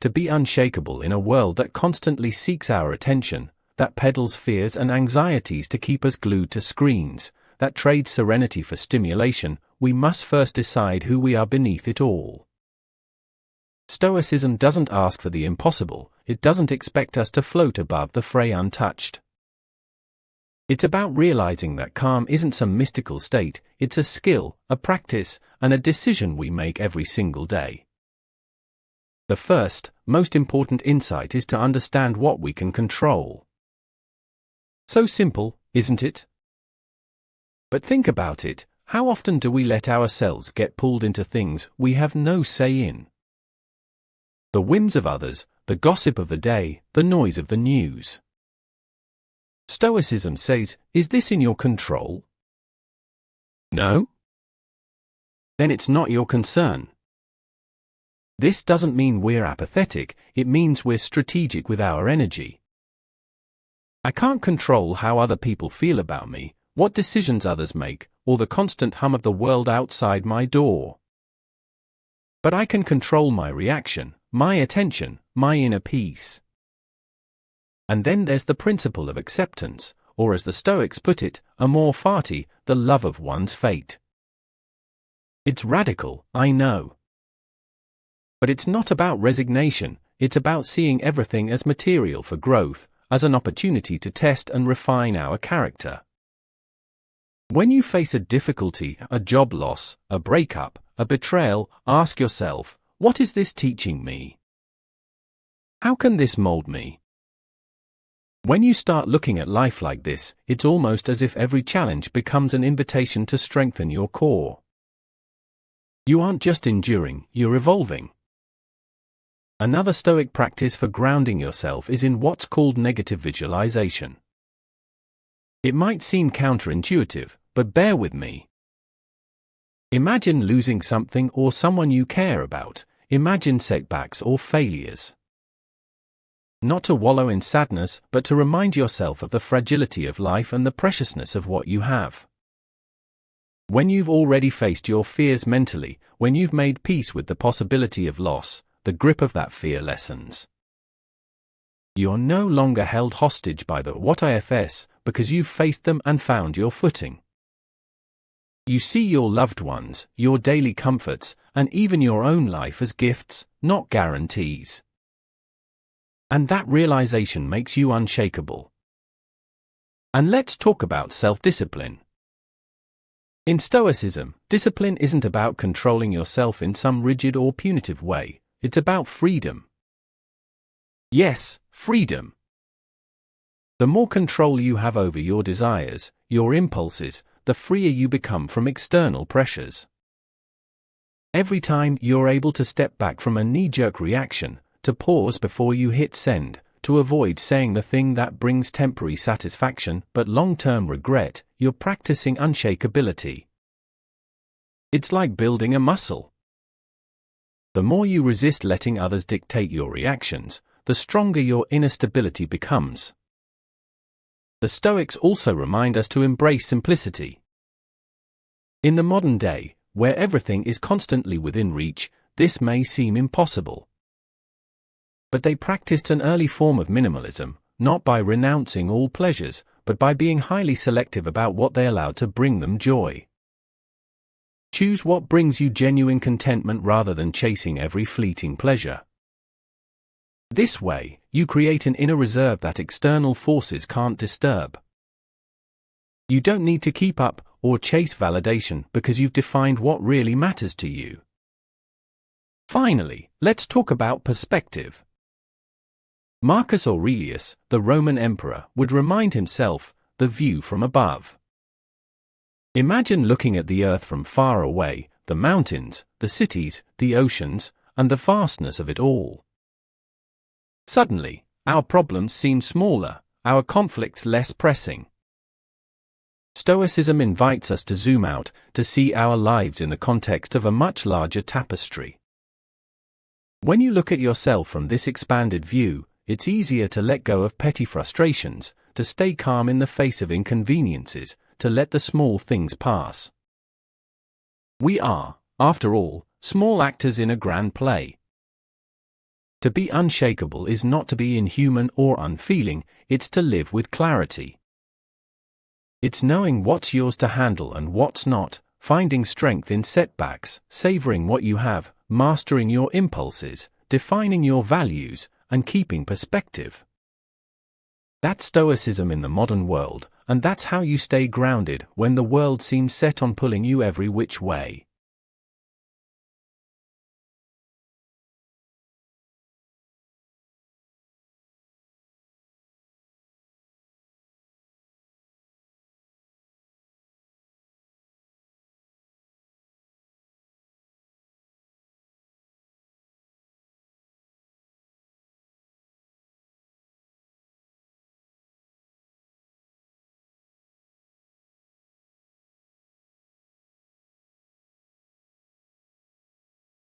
to be unshakable in a world that constantly seeks our attention, that peddles fears and anxieties to keep us glued to screens, that trades serenity for stimulation, we must first decide who we are beneath it all. Stoicism doesn't ask for the impossible, it doesn't expect us to float above the fray untouched. It's about realizing that calm isn't some mystical state, it's a skill, a practice, and a decision we make every single day. The first, most important insight is to understand what we can control. So simple, isn't it? But think about it, how often do we let ourselves get pulled into things we have no say in? The whims of others, the gossip of the day, the noise of the news. Stoicism says, is this in your control? No? Then it's not your concern. This doesn't mean we're apathetic, it means we're strategic with our energy. I can't control how other people feel about me, what decisions others make, or the constant hum of the world outside my door. But I can control my reaction, my attention, my inner peace. And then there's the principle of acceptance, or as the Stoics put it, amor fati, the love of one's fate. It's radical, I know. But it's not about resignation, it's about seeing everything as material for growth, as an opportunity to test and refine our character. When you face a difficulty, a job loss, a breakup, a betrayal, ask yourself, what is this teaching me? How can this mold me? When you start looking at life like this, it's almost as if every challenge becomes an invitation to strengthen your core. You aren't just enduring, you're evolving. Another Stoic practice for grounding yourself is in what's called negative visualization. It might seem counterintuitive, but bear with me. Imagine losing something or someone you care about. Imagine setbacks or failures. Not to wallow in sadness, but to remind yourself of the fragility of life and the preciousness of what you have. When you've already faced your fears mentally, when you've made peace with the possibility of loss, the grip of that fear lessens. You're no longer held hostage by the what ifs, because you've faced them and found your footing. You see your loved ones, your daily comforts, and even your own life as gifts, not guarantees. And that realization makes you unshakable. And let's talk about self-discipline. In Stoicism, discipline isn't about controlling yourself in some rigid or punitive way, it's about freedom. Yes, freedom. The more control you have over your desires, your impulses, the freer you become from external pressures. Every time you're able to step back from a knee-jerk reaction, to pause before you hit send, to avoid saying the thing that brings temporary satisfaction but long-term regret, you're practicing unshakability. It's like building a muscle. The more you resist letting others dictate your reactions, the stronger your inner stability becomes. The Stoics also remind us to embrace simplicity. In the modern day, where everything is constantly within reach, this may seem impossible. But they practiced an early form of minimalism, not by renouncing all pleasures, but by being highly selective about what they allowed to bring them joy. Choose what brings you genuine contentment rather than chasing every fleeting pleasure. This way, you create an inner reserve that external forces can't disturb. You don't need to keep up or chase validation because you've defined what really matters to you. Finally, let's talk about perspective. Marcus Aurelius, the Roman emperor, would remind himself, the view from above. Imagine looking at the earth from far away, the mountains, the cities, the oceans, and the vastness of it all. Suddenly, our problems seem smaller, our conflicts less pressing. Stoicism invites us to zoom out, to see our lives in the context of a much larger tapestry. When you look at yourself from this expanded view, it's easier to let go of petty frustrations, to stay calm in the face of inconveniences, to let the small things pass. We are, after all, small actors in a grand play. To be unshakable is not to be inhuman or unfeeling, it's to live with clarity. It's knowing what's yours to handle and what's not, finding strength in setbacks, savoring what you have, mastering your impulses, defining your values, and keeping perspective. That's Stoicism in the modern world, and that's how you stay grounded when the world seems set on pulling you every which way.